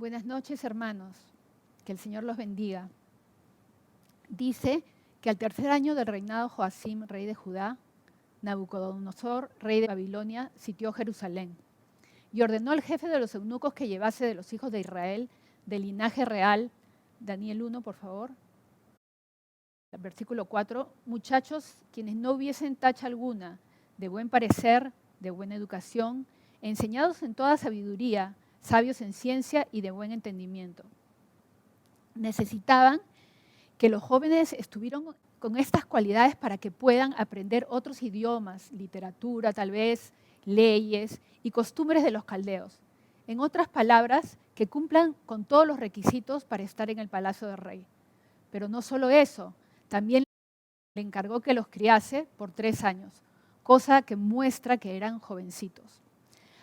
Buenas noches, hermanos. Que el Señor los bendiga. Dice que al tercer año del reinado de Joacim, rey de Judá, Nabucodonosor, rey de Babilonia, sitió Jerusalén y ordenó al jefe de los eunucos que llevase de los hijos de Israel, del linaje real, Daniel 1, por favor, versículo 4, muchachos quienes no hubiesen tacha alguna, de buen parecer, de buena educación, enseñados en toda sabiduría, sabios en ciencia y de buen entendimiento. Necesitaban que los jóvenes estuvieran con estas cualidades para que puedan aprender otros idiomas, literatura tal vez, leyes y costumbres de los caldeos. En otras palabras, que cumplan con todos los requisitos para estar en el palacio del rey. Pero no solo eso, también le encargó que los criase por 3 años, cosa que muestra que eran jovencitos.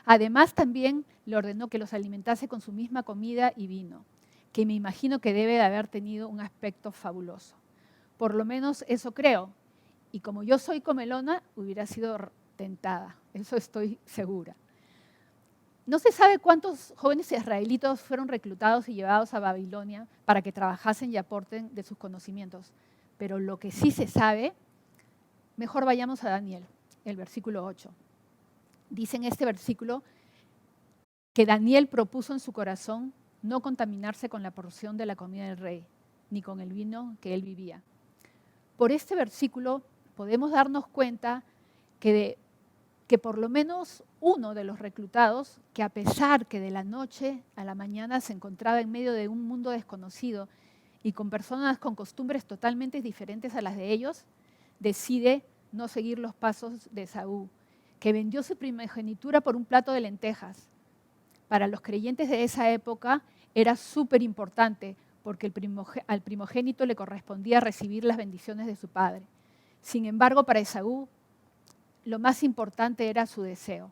Además, también le ordenó que los alimentase con su misma comida y vino, que me imagino que debe de haber tenido un aspecto fabuloso. Por lo menos eso creo. Y como yo soy comelona, hubiera sido tentada, eso estoy segura. No se sabe cuántos jóvenes israelitas fueron reclutados y llevados a Babilonia para que trabajasen y aporten de sus conocimientos. Pero lo que sí se sabe, mejor vayamos a Daniel, el versículo 8. Dice en este versículo que Daniel propuso en su corazón no contaminarse con la porción de la comida del rey, ni con el vino que él vivía. Por este versículo podemos darnos cuenta que por lo menos uno de los reclutados, que a pesar que de la noche a la mañana se encontraba en medio de un mundo desconocido y con personas con costumbres totalmente diferentes a las de ellos, decide no seguir los pasos de Esaú, que vendió su primogenitura por un plato de lentejas. Para los creyentes de esa época era súper importante porque al primogénito le correspondía recibir las bendiciones de su padre. Sin embargo, para Esaú, lo más importante era su deseo.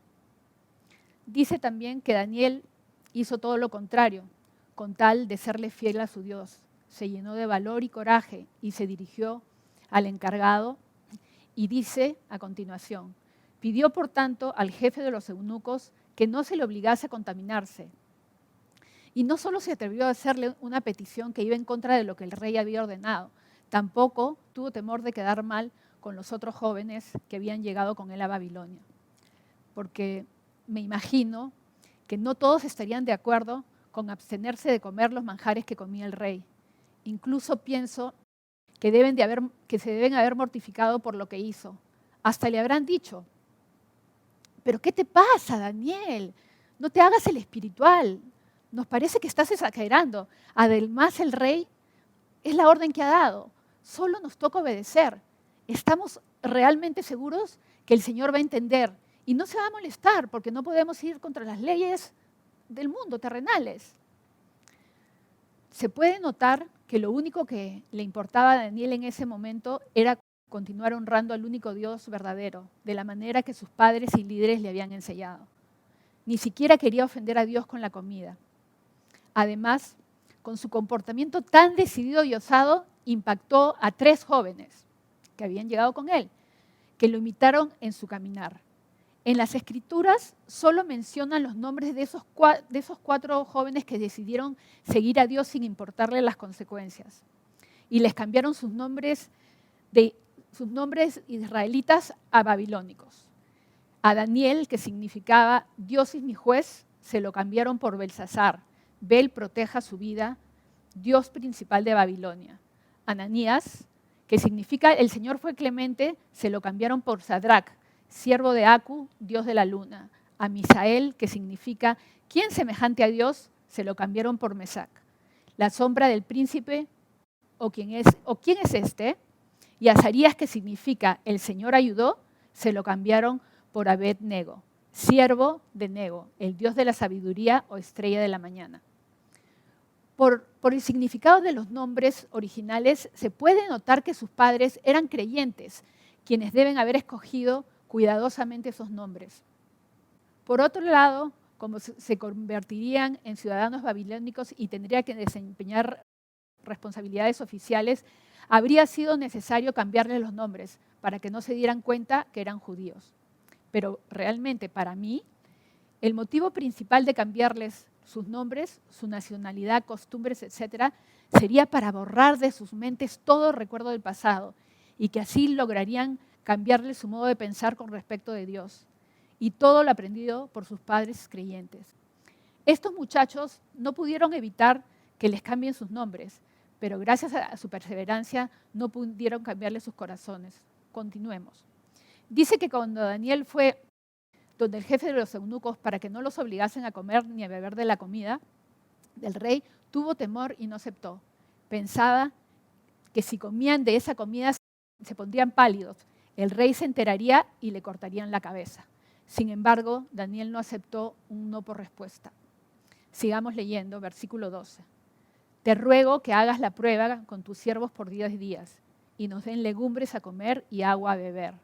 Dice también que Daniel hizo todo lo contrario, con tal de serle fiel a su Dios. Se llenó de valor y coraje y se dirigió al encargado y dice a continuación, pidió por tanto al jefe de los eunucos que no se le obligase a contaminarse. Y no solo se atrevió a hacerle una petición que iba en contra de lo que el rey había ordenado, tampoco tuvo temor de quedar mal con los otros jóvenes que habían llegado con él a Babilonia. Porque me imagino que no todos estarían de acuerdo con abstenerse de comer los manjares que comía el rey. Incluso pienso que se deben haber mortificado por lo que hizo. Hasta le habrán dicho, ¿pero qué te pasa, Daniel? No te hagas el espiritual. Nos parece que estás exagerando. Además, el rey es la orden que ha dado. Solo nos toca obedecer. Estamos realmente seguros que el Señor va a entender y no se va a molestar porque no podemos ir contra las leyes del mundo, terrenales. Se puede notar que lo único que le importaba a Daniel en ese momento era continuar honrando al único Dios verdadero, de la manera que sus padres y líderes le habían enseñado. Ni siquiera quería ofender a Dios con la comida. Además, con su comportamiento tan decidido y osado, impactó a 3 jóvenes que habían llegado con él, que lo imitaron en su caminar. En las Escrituras solo mencionan los nombres de esos 4 jóvenes que decidieron seguir a Dios sin importarle las consecuencias. Y les cambiaron sus nombres israelitas a babilónicos. A Daniel, que significaba Dios es mi juez, se lo cambiaron por Belsasar, Bel proteja su vida, Dios principal de Babilonia. Ananías, que significa el Señor fue clemente, se lo cambiaron por Sadrac, siervo de Acu, Dios de la luna. A Misael, que significa ¿quién semejante a Dios?, se lo cambiaron por Mesac. La sombra del príncipe, o quién es este, y Azarías, que significa el Señor ayudó, se lo cambiaron por Abed-Nego, siervo de Nego, el Dios de la sabiduría o estrella de la mañana. Por el significado de los nombres originales, se puede notar que sus padres eran creyentes, quienes deben haber escogido cuidadosamente esos nombres. Por otro lado, como se convertirían en ciudadanos babilónicos y tendrían que desempeñar responsabilidades oficiales, habría sido necesario cambiarles los nombres para que no se dieran cuenta que eran judíos. Pero realmente, para mí, el motivo principal de cambiarles sus nombres, su nacionalidad, costumbres, etcétera, sería para borrar de sus mentes todo recuerdo del pasado y que así lograrían cambiarle su modo de pensar con respecto de Dios. Y todo lo aprendido por sus padres creyentes. Estos muchachos no pudieron evitar que les cambien sus nombres, pero gracias a su perseverancia no pudieron cambiarle sus corazones. Continuemos. Dice que cuando Daniel fue donde el jefe de los eunucos para que no los obligasen a comer ni a beber de la comida del rey, tuvo temor y no aceptó. Pensaba que si comían de esa comida se pondrían pálidos, el rey se enteraría y le cortarían la cabeza. Sin embargo, Daniel no aceptó un no por respuesta. Sigamos leyendo, versículo 12. Te ruego que hagas la prueba con tus siervos por 10 días y nos den legumbres a comer y agua a beber.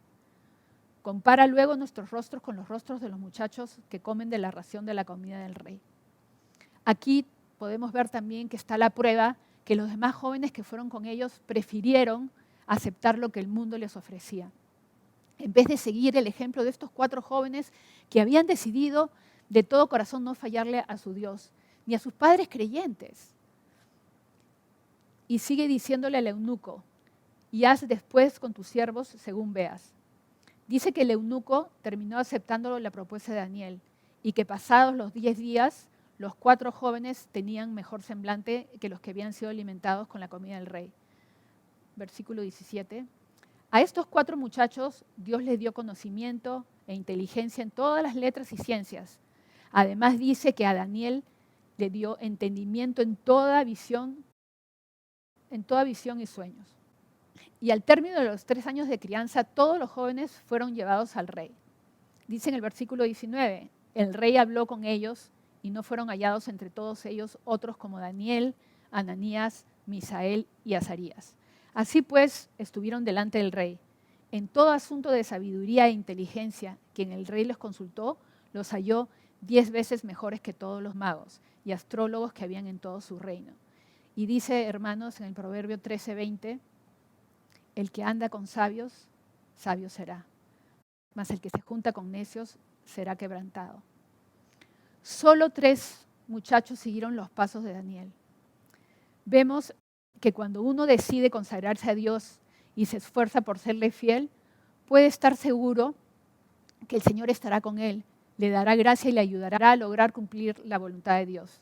Compara luego nuestros rostros con los rostros de los muchachos que comen de la ración de la comida del rey. Aquí podemos ver también que está la prueba que los demás jóvenes que fueron con ellos prefirieron aceptar lo que el mundo les ofrecía. En vez de seguir el ejemplo de estos 4 jóvenes que habían decidido de todo corazón no fallarle a su Dios, ni a sus padres creyentes. Y sigue diciéndole al eunuco, y haz después con tus siervos según veas. Dice que el eunuco terminó aceptando la propuesta de Daniel y que pasados los 10 días, los 4 jóvenes tenían mejor semblante que los que habían sido alimentados con la comida del rey. Versículo 17. A estos 4 muchachos Dios les dio conocimiento e inteligencia en todas las letras y ciencias. Además dice que a Daniel le dio entendimiento en toda visión y sueños. Y al término de los 3 años de crianza, todos los jóvenes fueron llevados al rey. Dice en el versículo 19, el rey habló con ellos y no fueron hallados entre todos ellos otros como Daniel, Ananías, Misael y Azarías. Así pues, estuvieron delante del rey. En todo asunto de sabiduría e inteligencia, quien el rey les consultó, los halló 10 veces mejores que todos los magos y astrólogos que habían en todo su reino. Y dice, hermanos, en el Proverbio 13:20, el que anda con sabios, sabio será, mas el que se junta con necios será quebrantado. Solo 3 muchachos siguieron los pasos de Daniel. Vemos que cuando uno decide consagrarse a Dios y se esfuerza por serle fiel, puede estar seguro que el Señor estará con él, le dará gracia y le ayudará a lograr cumplir la voluntad de Dios.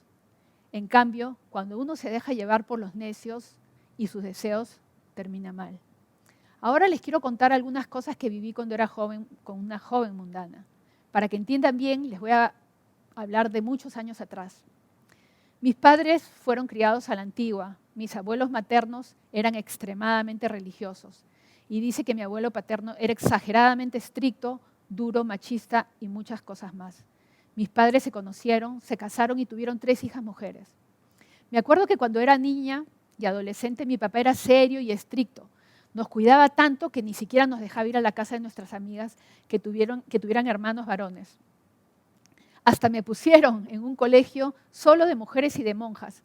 En cambio, cuando uno se deja llevar por los necios y sus deseos, termina mal. Ahora les quiero contar algunas cosas que viví cuando era joven, con una joven mundana. Para que entiendan bien, les voy a hablar de muchos años atrás. Mis padres fueron criados a la antigua. Mis abuelos maternos eran extremadamente religiosos. Y dice que mi abuelo paterno era exageradamente estricto, duro, machista y muchas cosas más. Mis padres se conocieron, se casaron y tuvieron 3 hijas mujeres. Me acuerdo que cuando era niña y adolescente mi papá era serio y estricto. Nos cuidaba tanto que ni siquiera nos dejaba ir a la casa de nuestras amigas que tuvieran hermanos varones. Hasta me pusieron en un colegio solo de mujeres y de monjas.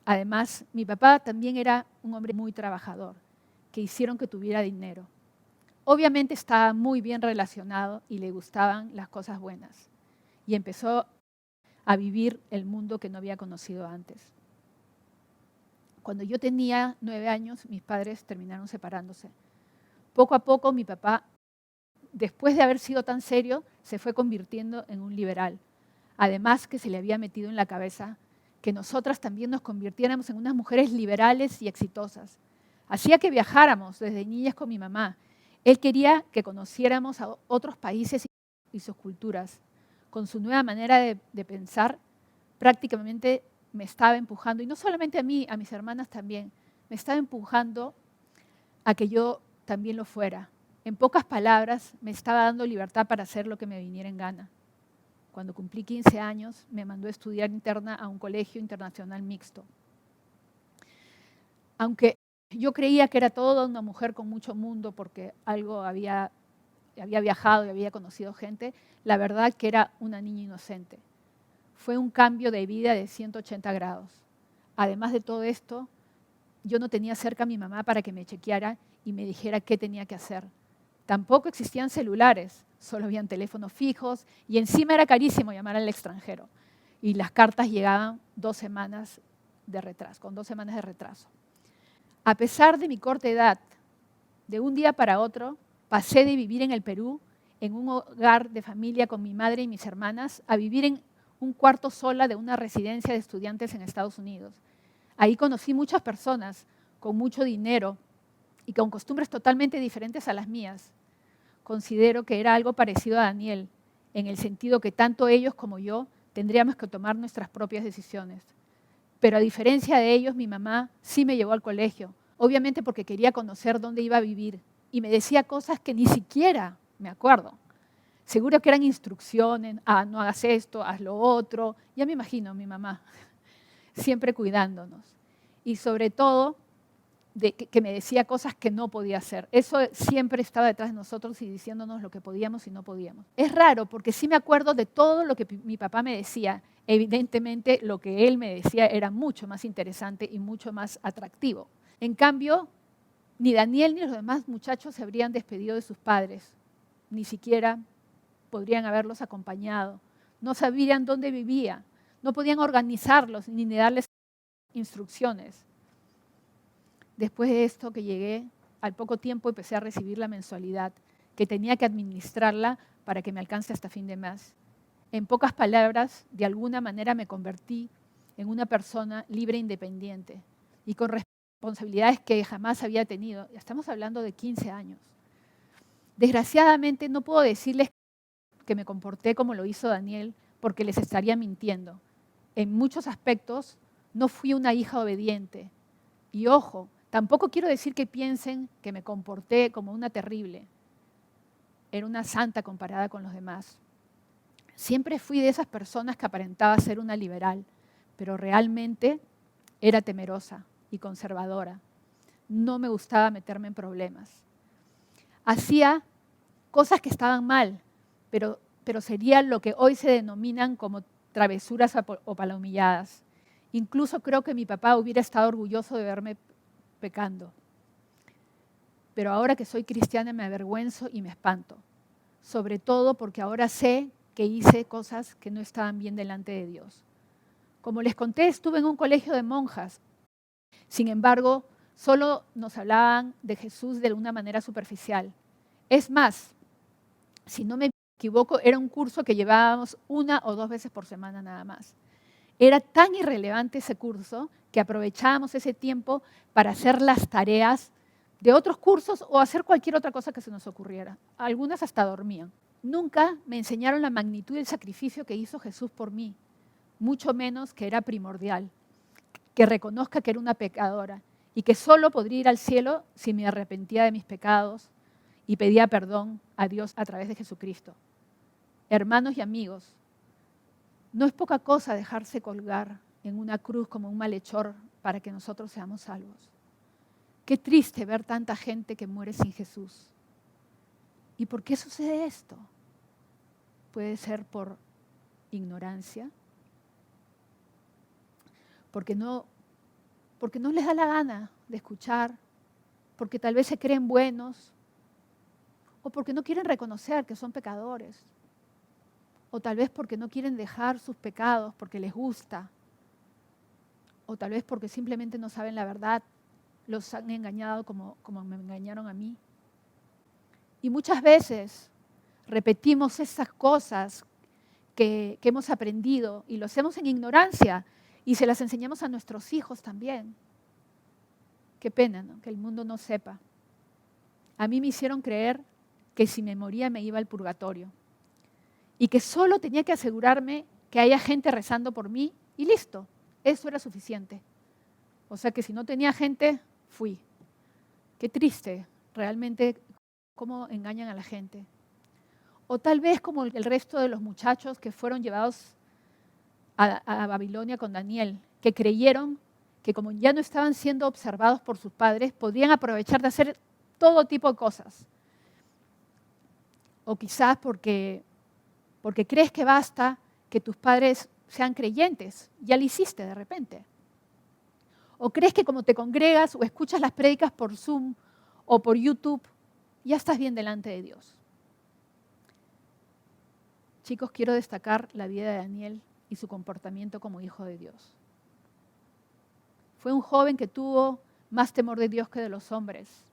Además, mi papá también era un hombre muy trabajador, que hicieron que tuviera dinero. Obviamente estaba muy bien relacionado y le gustaban las cosas buenas. Y empezó a vivir el mundo que no había conocido antes. Cuando yo tenía 9 años, mis padres terminaron separándose. Poco a poco mi papá, después de haber sido tan serio, se fue convirtiendo en un liberal. Además que se le había metido en la cabeza que nosotras también nos convirtiéramos en unas mujeres liberales y exitosas. Hacía que viajáramos desde niñas con mi mamá. Él quería que conociéramos a otros países y sus culturas. Con su nueva manera de pensar, prácticamente me estaba empujando, y no solamente a mí, a mis hermanas también, me estaba empujando a que yo también lo fuera. En pocas palabras, me estaba dando libertad para hacer lo que me viniera en gana. Cuando cumplí 15 años, me mandó a estudiar interna a un colegio internacional mixto. Aunque yo creía que era toda una mujer con mucho mundo porque algo había viajado y había conocido gente, la verdad que era una niña inocente. Fue un cambio de vida de 180 grados. Además de todo esto, yo no tenía cerca a mi mamá para que me chequeara y me dijera qué tenía que hacer. Tampoco existían celulares, solo habían teléfonos fijos y encima era carísimo llamar al extranjero. y las cartas llegaban 2 semanas de retraso, con 2 semanas de retraso. A pesar de mi corta edad, de un día para otro, pasé de vivir en el Perú, en un hogar de familia con mi madre y mis hermanas, a vivir en un cuarto sola de una residencia de estudiantes en Estados Unidos. Ahí conocí muchas personas con mucho dinero y con costumbres totalmente diferentes a las mías. Considero que era algo parecido a Daniel, en el sentido que tanto ellos como yo tendríamos que tomar nuestras propias decisiones. Pero a diferencia de ellos, mi mamá sí me llevó al colegio, obviamente porque quería conocer dónde iba a vivir, y me decía cosas que ni siquiera me acuerdo. Seguro que eran instrucciones, no hagas esto, haz lo otro. Ya me imagino a mi mamá, siempre cuidándonos. Y sobre todo, que me decía cosas que no podía hacer. Eso siempre estaba detrás de nosotros y diciéndonos lo que podíamos y no podíamos. Es raro porque sí me acuerdo de todo lo que mi papá me decía. Evidentemente lo que él me decía era mucho más interesante y mucho más atractivo. En cambio, ni Daniel ni los demás muchachos se habrían despedido de sus padres. Ni siquiera podrían haberlos acompañado. No sabían dónde vivía. No podían organizarlos ni darles instrucciones. Después de esto que llegué, al poco tiempo empecé a recibir la mensualidad, que tenía que administrarla para que me alcance hasta fin de mes. En pocas palabras, de alguna manera me convertí en una persona libre e independiente y con responsabilidades que jamás había tenido. Estamos hablando de 15 años. Desgraciadamente no puedo decirles que me comporté como lo hizo Daniel porque les estaría mintiendo. En muchos aspectos no fui una hija obediente. Y ojo, tampoco quiero decir que piensen que me comporté como una terrible. Era una santa comparada con los demás. Siempre fui de esas personas que aparentaba ser una liberal, pero realmente era temerosa y conservadora. No me gustaba meterme en problemas. Hacía cosas que estaban mal, pero serían lo que hoy se denominan como travesuras o palomilladas. Incluso creo que mi papá hubiera estado orgulloso de verme pecando. Pero ahora que soy cristiana me avergüenzo y me espanto. Sobre todo porque ahora sé que hice cosas que no estaban bien delante de Dios. Como les conté, estuve en un colegio de monjas. Sin embargo, solo nos hablaban de Jesús de una manera superficial. Es más, si no me equivoco, era un curso que llevábamos 1 o 2 veces por semana nada más. Era tan irrelevante ese curso que aprovechábamos ese tiempo para hacer las tareas de otros cursos o hacer cualquier otra cosa que se nos ocurriera. Algunas hasta dormían. Nunca me enseñaron la magnitud del sacrificio que hizo Jesús por mí, mucho menos que era primordial, que reconozca que era una pecadora y que solo podría ir al cielo si me arrepentía de mis pecados y pedía perdón a Dios a través de Jesucristo. Hermanos y amigos, no es poca cosa dejarse colgar en una cruz como un malhechor para que nosotros seamos salvos. Qué triste ver tanta gente que muere sin Jesús. ¿Y por qué sucede esto? Puede ser por ignorancia, porque no les da la gana de escuchar, porque tal vez se creen buenos, o porque no quieren reconocer que son pecadores, o tal vez porque no quieren dejar sus pecados porque les gusta, o tal vez porque simplemente no saben la verdad, los han engañado como me engañaron a mí. Y muchas veces repetimos esas cosas que hemos aprendido y lo hacemos en ignorancia y se las enseñamos a nuestros hijos también. Qué pena, ¿no? Que el mundo no sepa. A mí me hicieron creer que si me moría me iba al purgatorio y que solo tenía que asegurarme que haya gente rezando por mí y listo, eso era suficiente. O sea que si no tenía gente, fui. Qué triste, realmente, cómo engañan a la gente. O tal vez como el resto de los muchachos que fueron llevados a Babilonia con Daniel, que creyeron que como ya no estaban siendo observados por sus padres, podían aprovechar de hacer todo tipo de cosas. O quizás porque crees que basta que tus padres sean creyentes, ya lo hiciste de repente. O crees que como te congregas o escuchas las prédicas por Zoom o por YouTube, ya estás bien delante de Dios. Chicos, quiero destacar la vida de Daniel y su comportamiento como hijo de Dios. Fue un joven que tuvo más temor de Dios que de los hombres.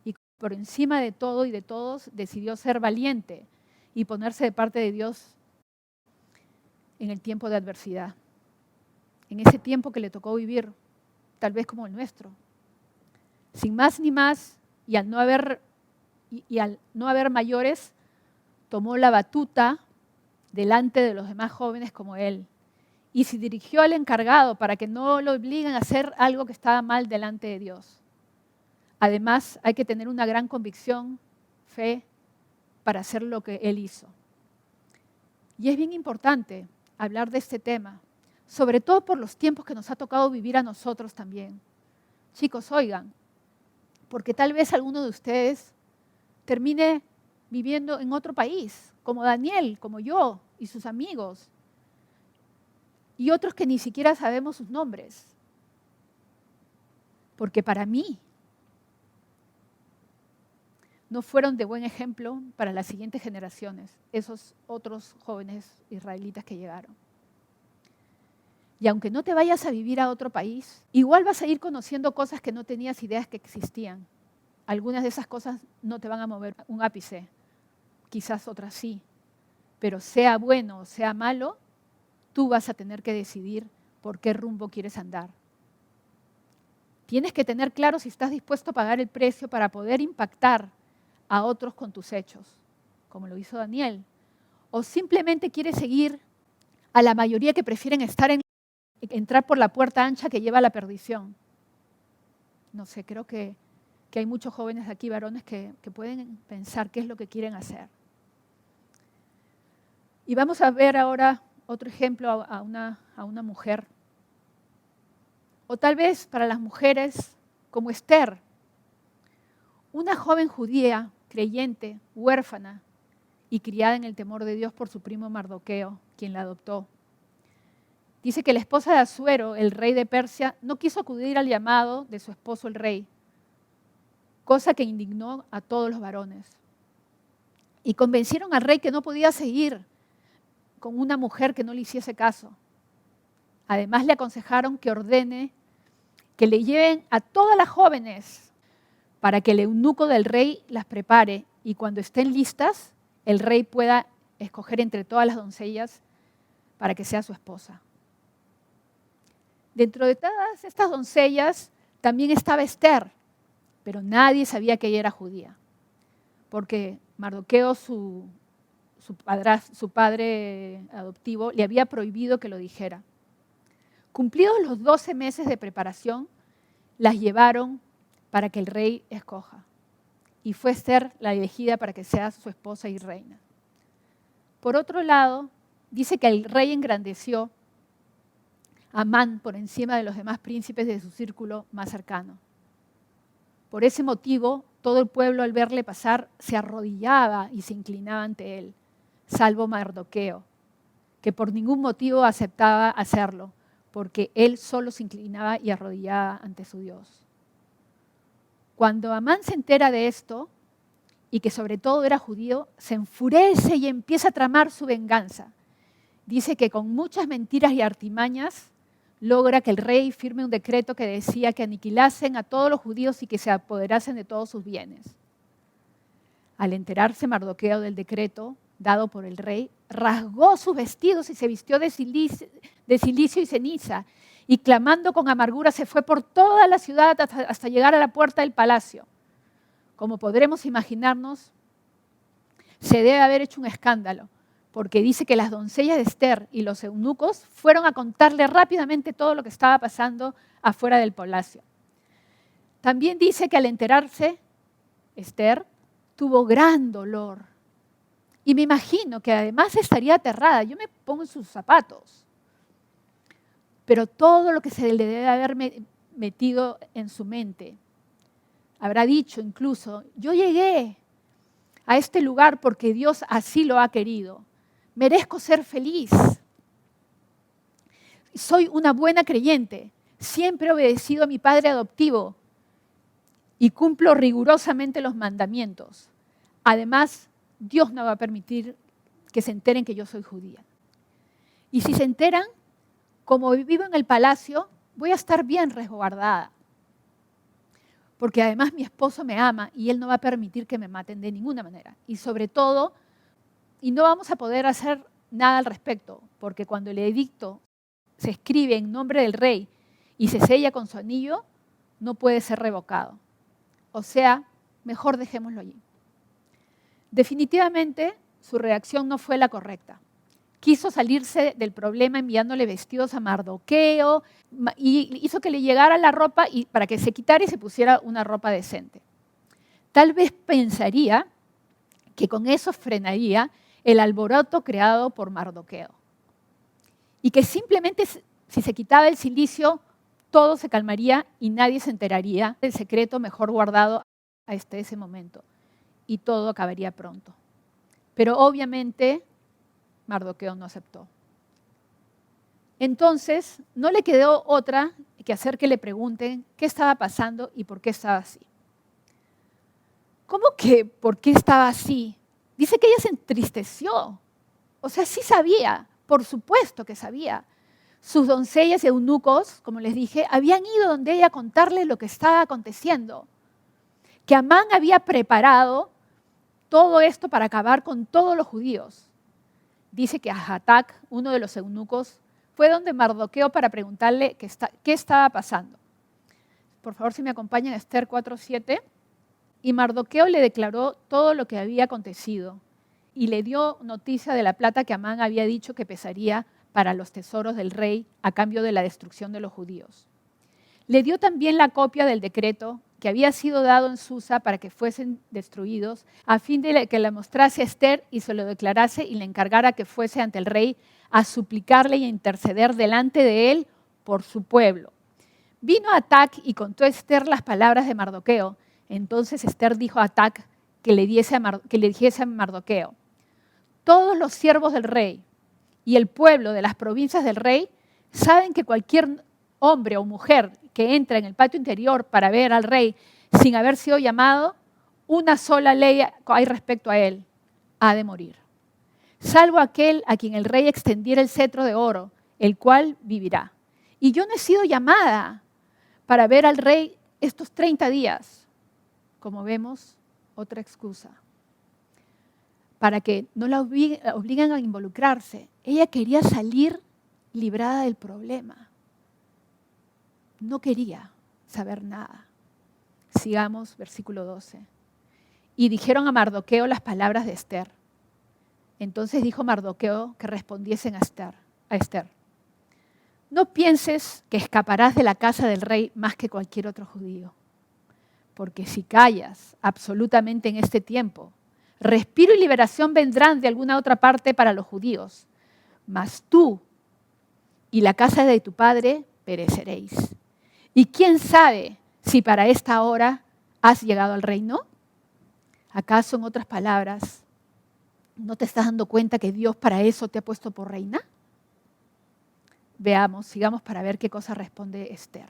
Y por encima de todo y de todos decidió ser valiente y ponerse de parte de Dios en el tiempo de adversidad. En ese tiempo que le tocó vivir, tal vez como el nuestro. Sin más ni más, y al no haber mayores, tomó la batuta delante de los demás jóvenes como él. Y se dirigió al encargado para que no lo obliguen a hacer algo que estaba mal delante de Dios. Además, hay que tener una gran convicción, fe, para hacer lo que él hizo. Y es bien importante hablar de este tema, sobre todo por los tiempos que nos ha tocado vivir a nosotros también. Chicos, oigan, porque tal vez alguno de ustedes termine viviendo en otro país, como Daniel, como yo y sus amigos, y otros que ni siquiera sabemos sus nombres. Porque para mí no fueron de buen ejemplo para las siguientes generaciones, esos otros jóvenes israelitas que llegaron. Y aunque no te vayas a vivir a otro país, igual vas a ir conociendo cosas que no tenías ideas que existían. Algunas de esas cosas no te van a mover un ápice, quizás otras sí. Pero sea bueno o sea malo, tú vas a tener que decidir por qué rumbo quieres andar. Tienes que tener claro si estás dispuesto a pagar el precio para poder impactar a otros con tus hechos, como lo hizo Daniel. O simplemente quieres seguir a la mayoría que prefieren entrar por la puerta ancha que lleva a la perdición. No sé, creo que hay muchos jóvenes aquí, varones, que pueden pensar qué es lo que quieren hacer. Y vamos a ver ahora otro ejemplo a una mujer. O tal vez para las mujeres como Esther, una joven judía, creyente, huérfana y criada en el temor de Dios por su primo Mardoqueo, quien la adoptó. Dice que la esposa de Asuero, el rey de Persia, no quiso acudir al llamado de su esposo el rey, cosa que indignó a todos los varones. Y convencieron al rey que no podía seguir con una mujer que no le hiciese caso. Además le aconsejaron que ordene que le lleven a todas las jóvenes para que el eunuco del rey las prepare y cuando estén listas, el rey pueda escoger entre todas las doncellas para que sea su esposa. Dentro de todas estas doncellas también estaba Esther, pero nadie sabía que ella era judía, porque Mardoqueo, su padre adoptivo, le había prohibido que lo dijera. Cumplidos los 12 meses de preparación, las llevaron para que el rey escoja. Y fue Esther la elegida para que sea su esposa y reina. Por otro lado, dice que el rey engrandeció a Amán por encima de los demás príncipes de su círculo más cercano. Por ese motivo, todo el pueblo al verle pasar se arrodillaba y se inclinaba ante él, salvo Mardoqueo, que por ningún motivo aceptaba hacerlo, porque él solo se inclinaba y arrodillaba ante su Dios. Cuando Amán se entera de esto, y que sobre todo era judío, se enfurece y empieza a tramar su venganza. Dice que con muchas mentiras y artimañas logra que el rey firme un decreto que decía que aniquilasen a todos los judíos y que se apoderasen de todos sus bienes. Al enterarse Mardoqueo del decreto dado por el rey, rasgó sus vestidos y se vistió de cilicio y ceniza, y clamando con amargura se fue por toda la ciudad hasta llegar a la puerta del palacio. Como podremos imaginarnos, se debe haber hecho un escándalo, porque dice que las doncellas de Esther y los eunucos fueron a contarle rápidamente todo lo que estaba pasando afuera del palacio. También dice que al enterarse, Esther tuvo gran dolor. Y me imagino que además estaría aterrada. Yo me pongo en sus zapatos. Pero todo lo que se le debe haber metido en su mente. Habrá dicho incluso, yo llegué a este lugar porque Dios así lo ha querido. Merezco ser feliz. Soy una buena creyente. Siempre he obedecido a mi padre adoptivo y cumplo rigurosamente los mandamientos. Además, Dios no va a permitir que se enteren que yo soy judía. Y si se enteran, como vivo en el palacio, voy a estar bien resguardada. Porque además mi esposo me ama y él no va a permitir que me maten de ninguna manera. Y sobre todo, y no vamos a poder hacer nada al respecto, porque cuando el edicto se escribe en nombre del rey y se sella con su anillo, no puede ser revocado. O sea, mejor dejémoslo allí. Definitivamente, su reacción no fue la correcta. Quiso salirse del problema enviándole vestidos a Mardoqueo y hizo que le llegara la ropa para que se quitara y se pusiera una ropa decente. Tal vez pensaría que con eso frenaría el alboroto creado por Mardoqueo. Y que simplemente si se quitaba el cilicio, todo se calmaría y nadie se enteraría del secreto mejor guardado hasta ese momento. Y todo acabaría pronto. Pero obviamente Mardoqueo no aceptó. Entonces, no le quedó otra que hacer que le pregunten qué estaba pasando y por qué estaba así. ¿Cómo que por qué estaba así? Dice que ella se entristeció. O sea, sí sabía, por supuesto que sabía. Sus doncellas y eunucos, como les dije, habían ido donde ella a contarle lo que estaba aconteciendo. Que Amán había preparado todo esto para acabar con todos los judíos. Dice que Hatac, uno de los eunucos, fue donde Mardoqueo para preguntarle qué estaba pasando. Por favor, si me acompañan a Esther 4:7. Y Mardoqueo le declaró todo lo que había acontecido y le dio noticia de la plata que Amán había dicho que pesaría para los tesoros del rey a cambio de la destrucción de los judíos. Le dio también la copia del decreto que había sido dado en Susa para que fuesen destruidos, a fin de que la mostrase a Esther y se lo declarase y le encargara que fuese ante el rey a suplicarle y a interceder delante de él por su pueblo. Vino Hatac y contó a Esther las palabras de Mardoqueo. Entonces Esther dijo a Hatac que le dijese a Mardoqueo: todos los siervos del rey y el pueblo de las provincias del rey saben que cualquier hombre o mujer que entra en el patio interior para ver al rey sin haber sido llamado, una sola ley hay respecto a él: ha de morir. Salvo aquel a quien el rey extendiera el cetro de oro, el cual vivirá. Y yo no he sido llamada para ver al rey estos 30 días. Como vemos, otra excusa. Para que no la obliguen a involucrarse. Ella quería salir librada del problema. No quería saber nada. Sigamos, versículo 12. Y dijeron a Mardoqueo las palabras de Esther. Entonces dijo Mardoqueo que respondiesen a Esther. No pienses que escaparás de la casa del rey más que cualquier otro judío. Porque si callas absolutamente en este tiempo, respiro y liberación vendrán de alguna otra parte para los judíos. Mas tú y la casa de tu padre pereceréis. ¿Y quién sabe si para esta hora has llegado al reino? ¿Acaso, en otras palabras, no te estás dando cuenta que Dios para eso te ha puesto por reina? Veamos, sigamos para ver qué cosa responde Esther.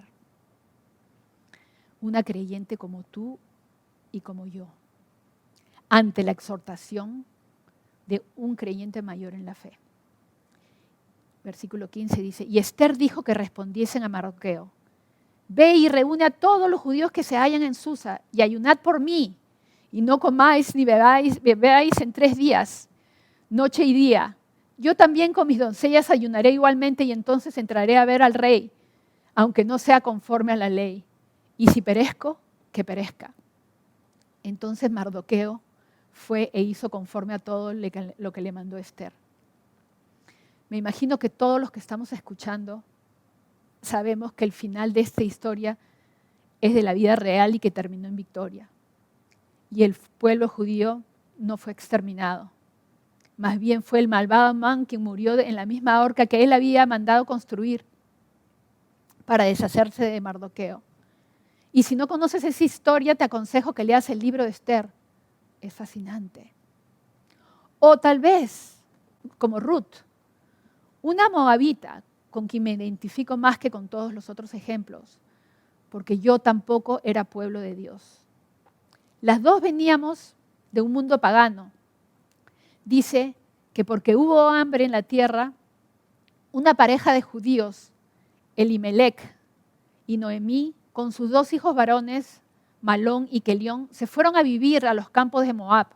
Una creyente como tú y como yo, ante la exhortación de un creyente mayor en la fe. Versículo 15 dice: y Esther dijo que respondiesen a Mardoqueo: ve y reúne a todos los judíos que se hallan en Susa y ayunad por mí, y no comáis ni bebáis en 3 días, noche y día. Yo también con mis doncellas ayunaré igualmente y entonces entraré a ver al rey, aunque no sea conforme a la ley. Y si perezco, que perezca. Entonces Mardoqueo fue e hizo conforme a todo lo que le mandó Esther. Me imagino que todos los que estamos escuchando sabemos que el final de esta historia es de la vida real y que terminó en victoria. Y el pueblo judío no fue exterminado. Más bien fue el malvado Amán quien murió en la misma horca que él había mandado construir para deshacerse de Mardoqueo. Y si no conoces esa historia, te aconsejo que leas el libro de Esther. Es fascinante. O tal vez, como Ruth, una moabita con quien me identifico más que con todos los otros ejemplos, porque yo tampoco era pueblo de Dios. Las dos veníamos de un mundo pagano. Dice que porque hubo hambre en la tierra, una pareja de judíos, Elimelec y Noemí, con sus 2 hijos varones, Malón y Kelión, se fueron a vivir a los campos de Moab.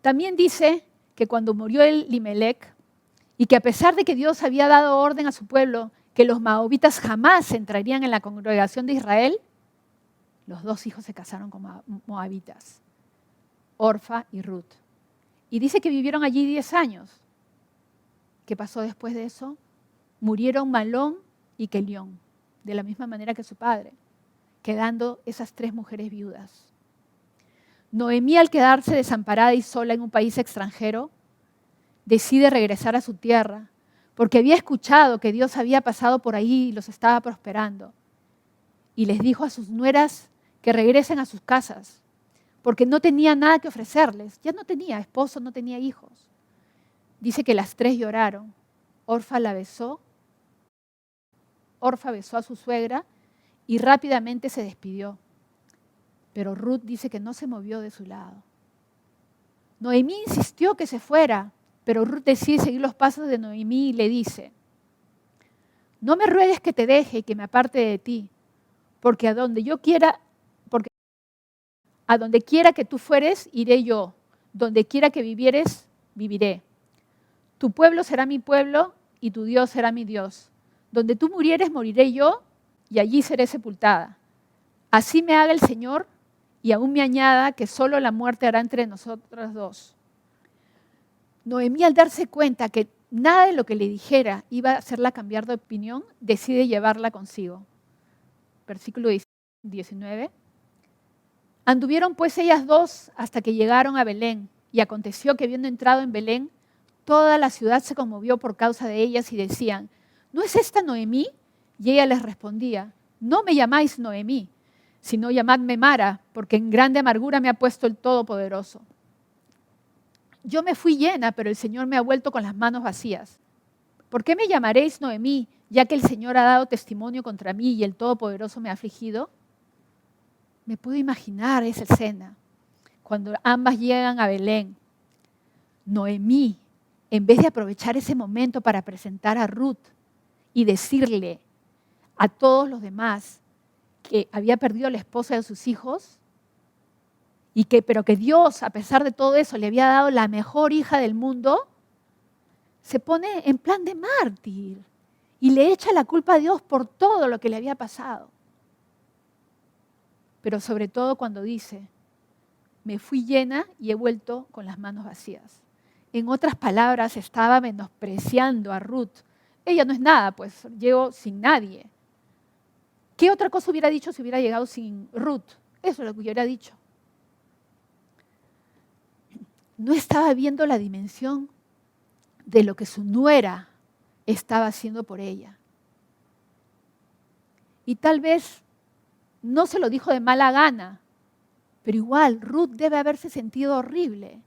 También dice que cuando murió Elimelec, y que a pesar de que Dios había dado orden a su pueblo que los moabitas jamás entrarían en la congregación de Israel, los 2 hijos se casaron con moabitas, Orfa y Ruth. Y dice que vivieron allí 10 años. ¿Qué pasó después de eso? Murieron Malón y Kelión, de la misma manera que su padre, quedando esas 3 mujeres viudas. Noemí, al quedarse desamparada y sola en un país extranjero, decide regresar a su tierra, porque había escuchado que Dios había pasado por ahí y los estaba prosperando. Y les dijo a sus nueras que regresen a sus casas, porque no tenía nada que ofrecerles. Ya no tenía esposo, no tenía hijos. Dice que las 3 lloraron. Orfa besó a su suegra y rápidamente se despidió. Pero Ruth dice que no se movió de su lado. Noemí insistió que se fuera, pero Ruth decide seguir los pasos de Noemí y le dice: no me ruegues que te deje y que me aparte de ti, porque a donde quiera que tú fueres, iré yo. Donde quiera que vivieres, viviré. Tu pueblo será mi pueblo y tu Dios será mi Dios. Donde tú murieres, moriré yo y allí seré sepultada. Así me haga el Señor y aún me añada que solo la muerte hará entre nosotras 2. Noemí, al darse cuenta que nada de lo que le dijera iba a hacerla cambiar de opinión, decide llevarla consigo. Versículo 19. Anduvieron pues ellas 2 hasta que llegaron a Belén, y aconteció que habiendo entrado en Belén, toda la ciudad se conmovió por causa de ellas y decían: ¿no es esta Noemí? Y ella les respondía: no me llamáis Noemí, sino llamadme Mara, porque en grande amargura me ha puesto el Todopoderoso. Yo me fui llena, pero el Señor me ha vuelto con las manos vacías. ¿Por qué me llamaréis Noemí, ya que el Señor ha dado testimonio contra mí y el Todopoderoso me ha afligido? Me puedo imaginar esa escena, cuando ambas llegan a Belén. Noemí, en vez de aprovechar ese momento para presentar a Ruth y decirle a todos los demás que había perdido a la esposa de sus hijos, pero que Dios, a pesar de todo eso, le había dado la mejor hija del mundo, se pone en plan de mártir y le echa la culpa a Dios por todo lo que le había pasado. Pero sobre todo cuando dice: me fui llena y he vuelto con las manos vacías. En otras palabras, estaba menospreciando a Ruth. Ella no es nada, pues llegó sin nadie. ¿Qué otra cosa hubiera dicho si hubiera llegado sin Ruth? Eso es lo que hubiera dicho. No estaba viendo la dimensión de lo que su nuera estaba haciendo por ella. Y tal vez no se lo dijo de mala gana, pero igual Ruth debe haberse sentido horrible.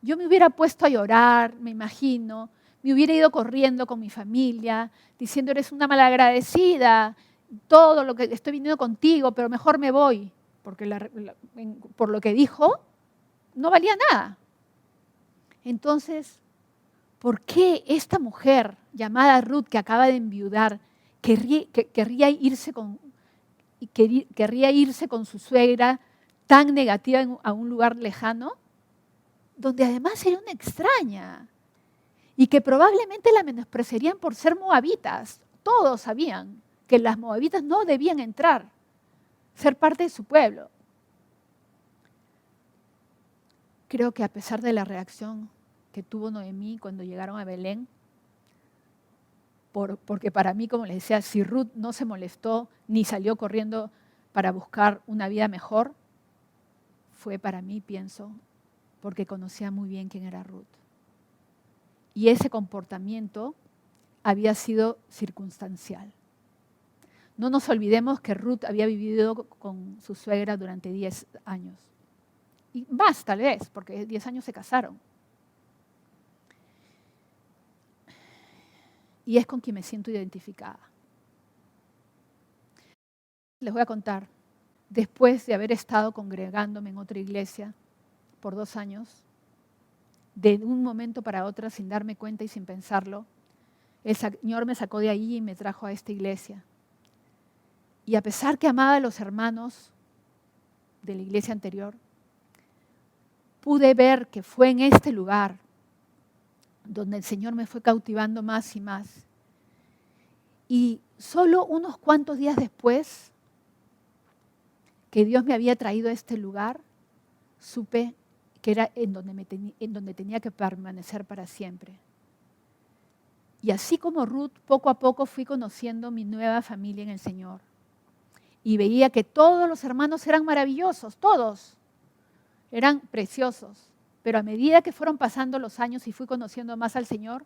Yo me hubiera puesto a llorar, me imagino, me hubiera ido corriendo con mi familia, diciendo: eres una malagradecida, todo lo que estoy viniendo contigo, pero mejor me voy, porque por lo que dijo, no valía nada. Entonces, ¿por qué esta mujer llamada Ruth, que acaba de enviudar, querría irse con su suegra tan negativa a un lugar lejano, donde además era una extraña y que probablemente la menospreciarían por ser moabitas? Todos sabían que las moabitas no debían entrar, ser parte de su pueblo. Creo que a pesar de la reacción que tuvo Noemí cuando llegaron a Belén, porque para mí, como les decía, si Ruth no se molestó ni salió corriendo para buscar una vida mejor, fue para mí, pienso, porque conocía muy bien quién era Ruth. Y ese comportamiento había sido circunstancial. No nos olvidemos que Ruth había vivido con su suegra durante 10 años. Y más, tal vez, porque 10 años se casaron. Y es con quien me siento identificada. Les voy a contar, después de haber estado congregándome en otra iglesia por 2 años, de un momento para otro, sin darme cuenta y sin pensarlo, el Señor me sacó de allí y me trajo a esta iglesia. Y a pesar que amaba a los hermanos de la iglesia anterior, pude ver que fue en este lugar donde el Señor me fue cautivando más y más. Y solo unos cuantos días después que Dios me había traído a este lugar, supe que era en donde tenía que permanecer para siempre. Y así como Ruth, poco a poco fui conociendo mi nueva familia en el Señor. Y veía que todos los hermanos eran maravillosos, todos eran preciosos. Pero a medida que fueron pasando los años y fui conociendo más al Señor,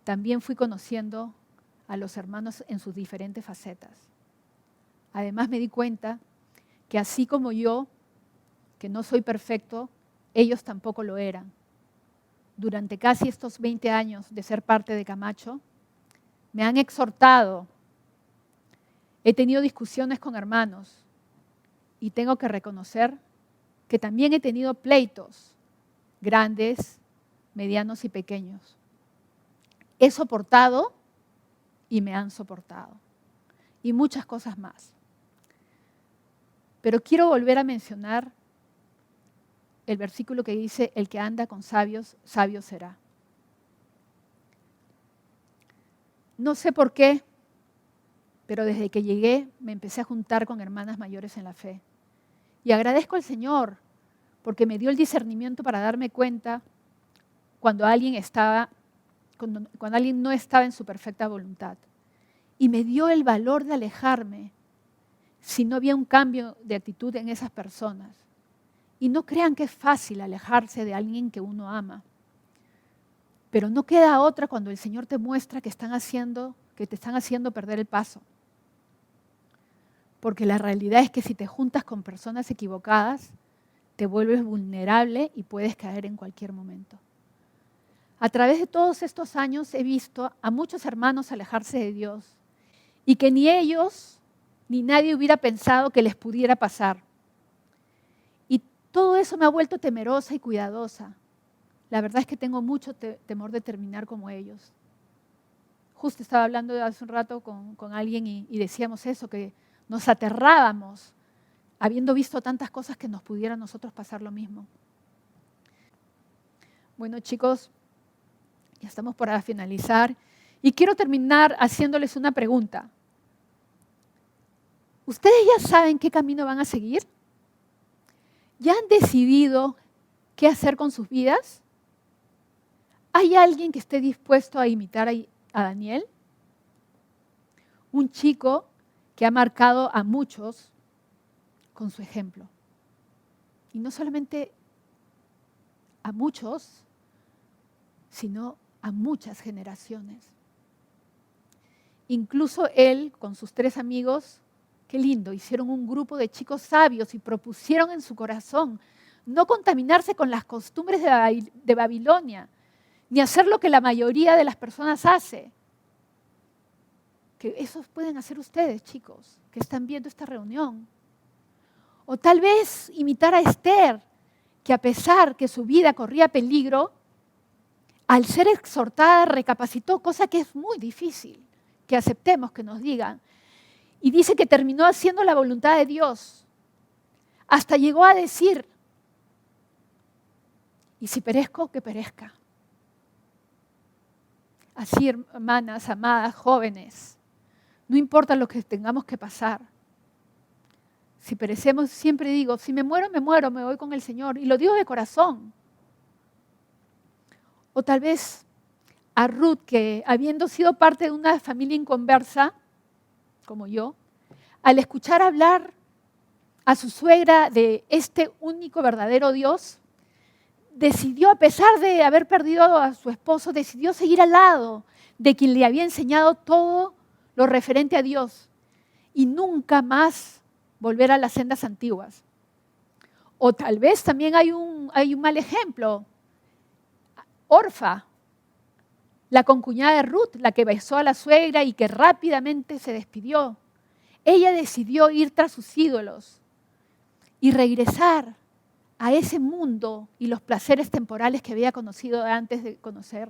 también fui conociendo a los hermanos en sus diferentes facetas. Además me di cuenta que así como yo, que no soy perfecto, ellos tampoco lo eran. Durante casi estos 20 años de ser parte de Camacho, me han exhortado. He tenido discusiones con hermanos y tengo que reconocer que también he tenido pleitos grandes, medianos y pequeños. He soportado y me han soportado. Y muchas cosas más. Pero quiero volver a mencionar el versículo que dice, el que anda con sabios, sabio será. No sé por qué, pero desde que llegué me empecé a juntar con hermanas mayores en la fe. Y agradezco al Señor porque me dio el discernimiento para darme cuenta cuando alguien no estaba en su perfecta voluntad. Y me dio el valor de alejarme si no había un cambio de actitud en esas personas. Y no crean que es fácil alejarse de alguien que uno ama. Pero no queda otra cuando el Señor te muestra que te están haciendo perder el paso. Porque la realidad es que si te juntas con personas equivocadas, te vuelves vulnerable y puedes caer en cualquier momento. A través de todos estos años he visto a muchos hermanos alejarse de Dios y que ni ellos ni nadie hubiera pensado que les pudiera pasar. Y todo eso me ha vuelto temerosa y cuidadosa. La verdad es que tengo mucho temor de terminar como ellos. Justo estaba hablando hace un rato con alguien y decíamos eso, que nos aterrábamos habiendo visto tantas cosas que nos pudiera a nosotros pasar lo mismo. Bueno, chicos, ya estamos para finalizar y quiero terminar haciéndoles una pregunta. ¿Ustedes ya saben qué camino van a seguir? ¿Ya han decidido qué hacer con sus vidas? ¿Hay alguien que esté dispuesto a imitar a Daniel? Un chico que ha marcado a muchos con su ejemplo. Y no solamente a muchos, sino a muchas generaciones. Incluso él, con sus 3 amigos, qué lindo, hicieron un grupo de chicos sabios y propusieron en su corazón no contaminarse con las costumbres de Babilonia, ni hacer lo que la mayoría de las personas hace. Que eso pueden hacer ustedes, chicos, que están viendo esta reunión. O tal vez imitar a Esther, que a pesar que su vida corría peligro, al ser exhortada recapacitó, cosa que es muy difícil que aceptemos que nos digan. Y dice que terminó haciendo la voluntad de Dios. Hasta llegó a decir, y si perezco, que perezca. Así, hermanas, amadas, jóvenes, no importa lo que tengamos que pasar. Si perecemos, siempre digo, si me muero, me voy con el Señor. Y lo digo de corazón. O tal vez a Ruth, que habiendo sido parte de una familia inconversa, como yo, al escuchar hablar a su suegra de este único verdadero Dios, decidió, a pesar de haber perdido a su esposo, decidió seguir al lado de quien le había enseñado todo lo referente a Dios y nunca más volver a las sendas antiguas. O tal vez también hay un mal ejemplo. Orfa, la concuñada de Ruth, la que besó a la suegra y que rápidamente se despidió. Ella decidió ir tras sus ídolos y regresar a ese mundo y los placeres temporales que había conocido antes de conocer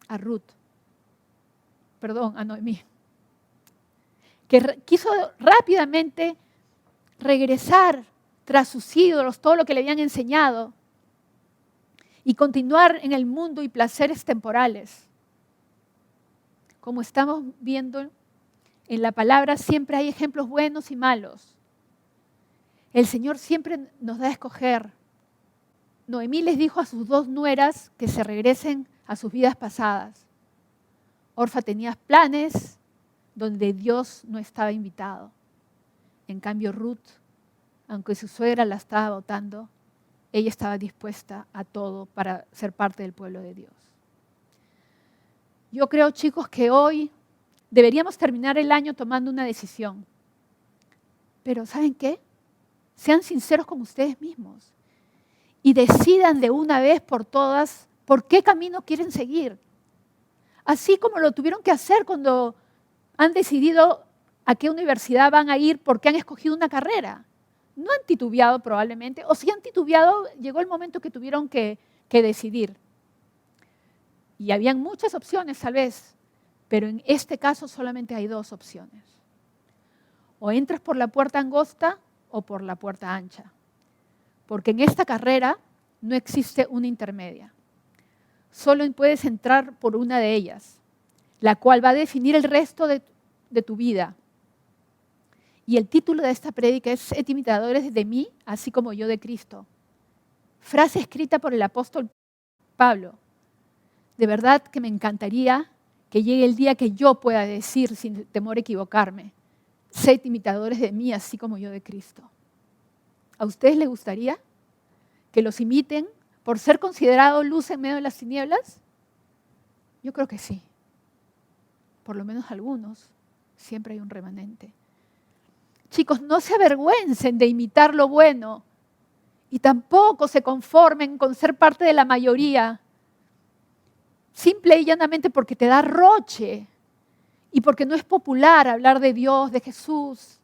a Ruth. a Noemí, que quiso rápidamente regresar tras sus ídolos, todo lo que le habían enseñado, y continuar en el mundo y placeres temporales. Como estamos viendo en la palabra, siempre hay ejemplos buenos y malos. El Señor siempre nos da a escoger. Noemí les dijo a sus 2 nueras que se regresen a sus vidas pasadas. Orfa tenía planes donde Dios no estaba invitado. En cambio, Ruth, aunque su suegra la estaba botando, ella estaba dispuesta a todo para ser parte del pueblo de Dios. Yo creo, chicos, que hoy deberíamos terminar el año tomando una decisión. Pero ¿saben qué? Sean sinceros con ustedes mismos y decidan de una vez por todas por qué camino quieren seguir. Así como lo tuvieron que hacer cuando han decidido a qué universidad van a ir porque han escogido una carrera. No han titubeado probablemente, o si han titubeado, llegó el momento que tuvieron que decidir. Y habían muchas opciones tal vez, pero en este caso solamente hay 2 opciones. O entras por la puerta angosta o por la puerta ancha. Porque en esta carrera no existe una intermedia. Solo puedes entrar por una de ellas, la cual va a definir el resto de tu vida. Y el título de esta prédica es Sed imitadores de mí, así como yo de Cristo. Frase escrita por el apóstol Pablo. De verdad que me encantaría que llegue el día que yo pueda decir sin temor a equivocarme, sed imitadores de mí, así como yo de Cristo. ¿A ustedes les gustaría que los imiten por ser considerados luz en medio de las tinieblas? Yo creo que sí. Por lo menos algunos. Siempre hay un remanente. Chicos, no se avergüencen de imitar lo bueno y tampoco se conformen con ser parte de la mayoría, simple y llanamente porque te da roche y porque no es popular hablar de Dios, de Jesús.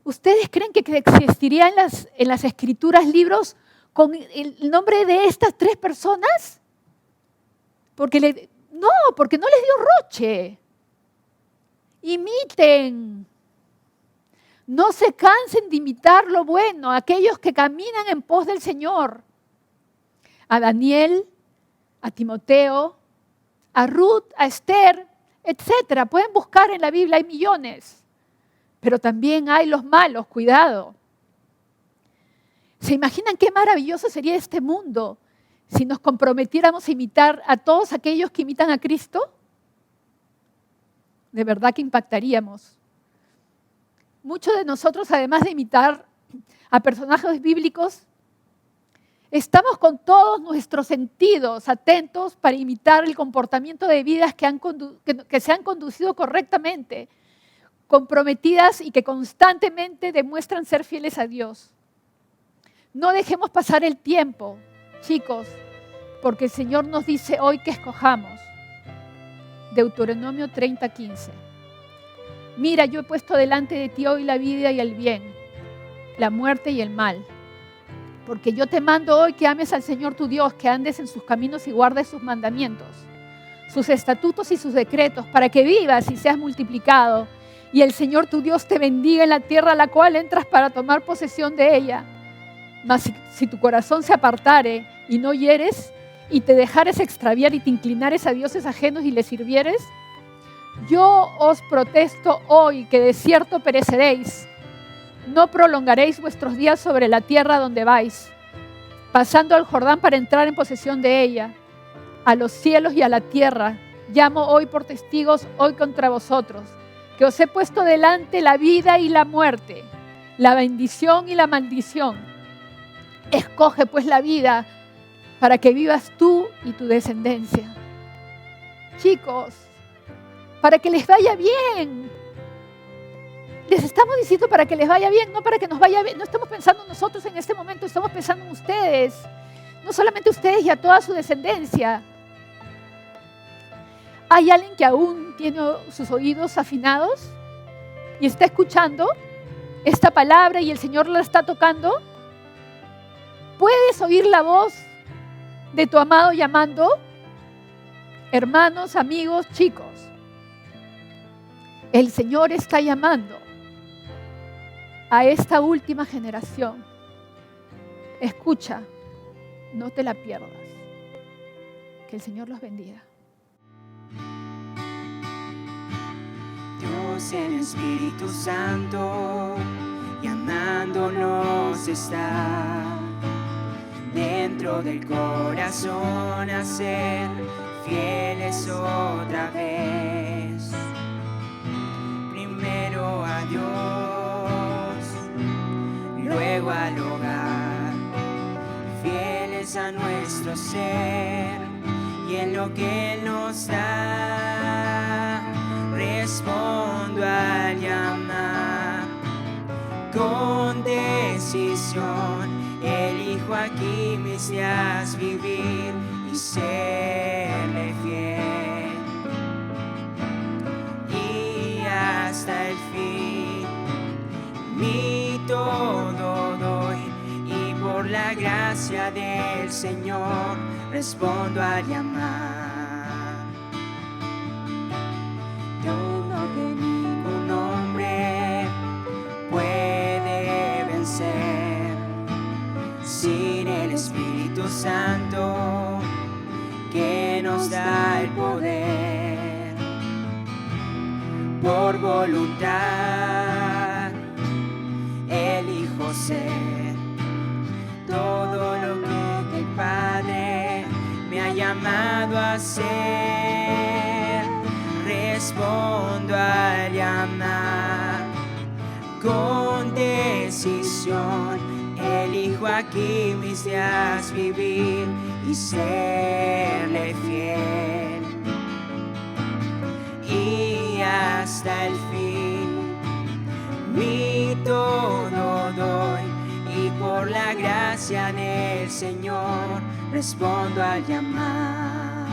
¿Ustedes creen que existirían en las escrituras libros con el nombre de estas 3 personas? Porque no les dio roche. Imiten. No se cansen de imitar lo bueno, aquellos que caminan en pos del Señor. A Daniel, a Timoteo, a Ruth, a Esther, etc. Pueden buscar en la Biblia, hay millones. Pero también hay los malos, cuidado. ¿Se imaginan qué maravilloso sería este mundo si nos comprometiéramos a imitar a todos aquellos que imitan a Cristo? De verdad que impactaríamos. Muchos de nosotros, además de imitar a personajes bíblicos, estamos con todos nuestros sentidos atentos para imitar el comportamiento de vidas que se han conducido correctamente, comprometidas y que constantemente demuestran ser fieles a Dios. No dejemos pasar el tiempo, chicos, porque el Señor nos dice hoy que escojamos. Deuteronomio 30:15. Mira, yo he puesto delante de ti hoy la vida y el bien, la muerte y el mal. Porque yo te mando hoy que ames al Señor tu Dios, que andes en sus caminos y guardes sus mandamientos, sus estatutos y sus decretos, para que vivas y seas multiplicado. Y el Señor tu Dios te bendiga en la tierra a la cual entras para tomar posesión de ella. Mas si tu corazón se apartare y no hieres, y te dejares extraviar y te inclinares a dioses ajenos y les sirvieres, yo os protesto hoy que de cierto pereceréis. No prolongaréis vuestros días sobre la tierra donde vais, pasando al Jordán para entrar en posesión de ella. A los cielos y a la tierra llamo hoy por testigos hoy contra vosotros, que os he puesto delante la vida y la muerte, la bendición y la maldición. Escoge pues la vida para que vivas tú y tu descendencia. Chicos, para que les vaya bien. Les estamos diciendo para que les vaya bien, no para que nos vaya bien. No estamos pensando nosotros en este momento, estamos pensando en ustedes. No solamente ustedes y a toda su descendencia. ¿Hay alguien que aún tiene sus oídos afinados y está escuchando esta palabra y el Señor la está tocando? ¿Puedes oír la voz de tu amado llamando? Hermanos, amigos, chicos, el Señor está llamando a esta última generación. Escucha, no te la pierdas. Que el Señor los bendiga. Dios, el Espíritu Santo, llamándonos está dentro del corazón a ser fieles otra vez. Primero a Dios, luego al hogar, fieles a nuestro ser y en lo que Él nos da, respondo al llamar con decisión. Elijo aquí mis días vivir y serle fiel, y hasta el fin mi todo doy, y por la gracia del Señor respondo al llamar. Todo que ningún hombre puede vencer sin el Espíritu Santo que nos da el poder. Por voluntad elijo ser todo lo que el Padre me ha llamado a ser. Respondo al llamar con decisión. Elijo aquí mis días vivir y serle fiel, y hasta el fin mi todo doy, y por la gracia del Señor respondo al llamar.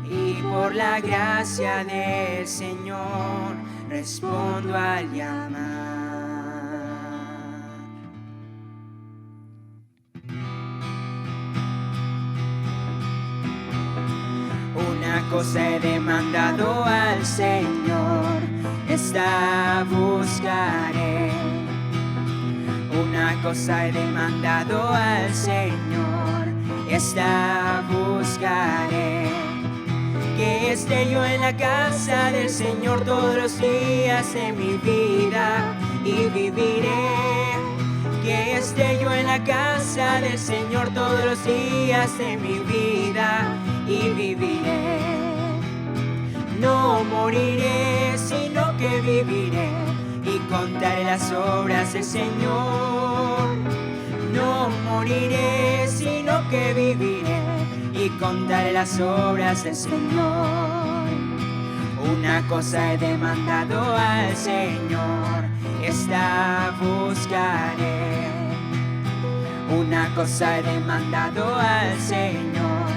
Y por la gracia del Señor respondo al llamar. Una cosa he demandado al Señor, esta buscaré. Una cosa he demandado al Señor, esta buscaré. Que esté yo en la casa del Señor todos los días de mi vida y viviré. Que esté yo en la casa del Señor todos los días de mi vida y viviré. No moriré, sino que viviré y contaré las obras del Señor. No moriré, sino que viviré y contaré las obras del Señor. Una cosa he demandado al Señor, esta buscaré. Una cosa he demandado al Señor,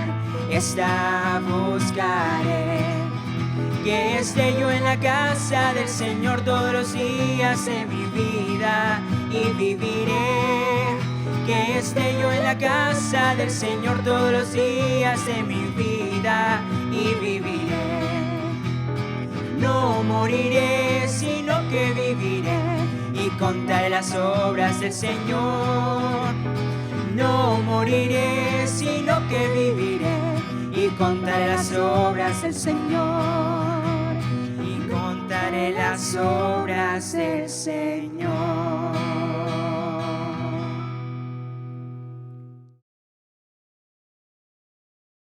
esta buscaré. Que esté yo en la casa del Señor todos los días de mi vida y viviré. Que esté yo en la casa del Señor todos los días de mi vida y viviré. No moriré, sino que viviré y contaré las obras del Señor. No moriré, sino que viviré y contaré las obras del Señor. Y contaré las obras del Señor.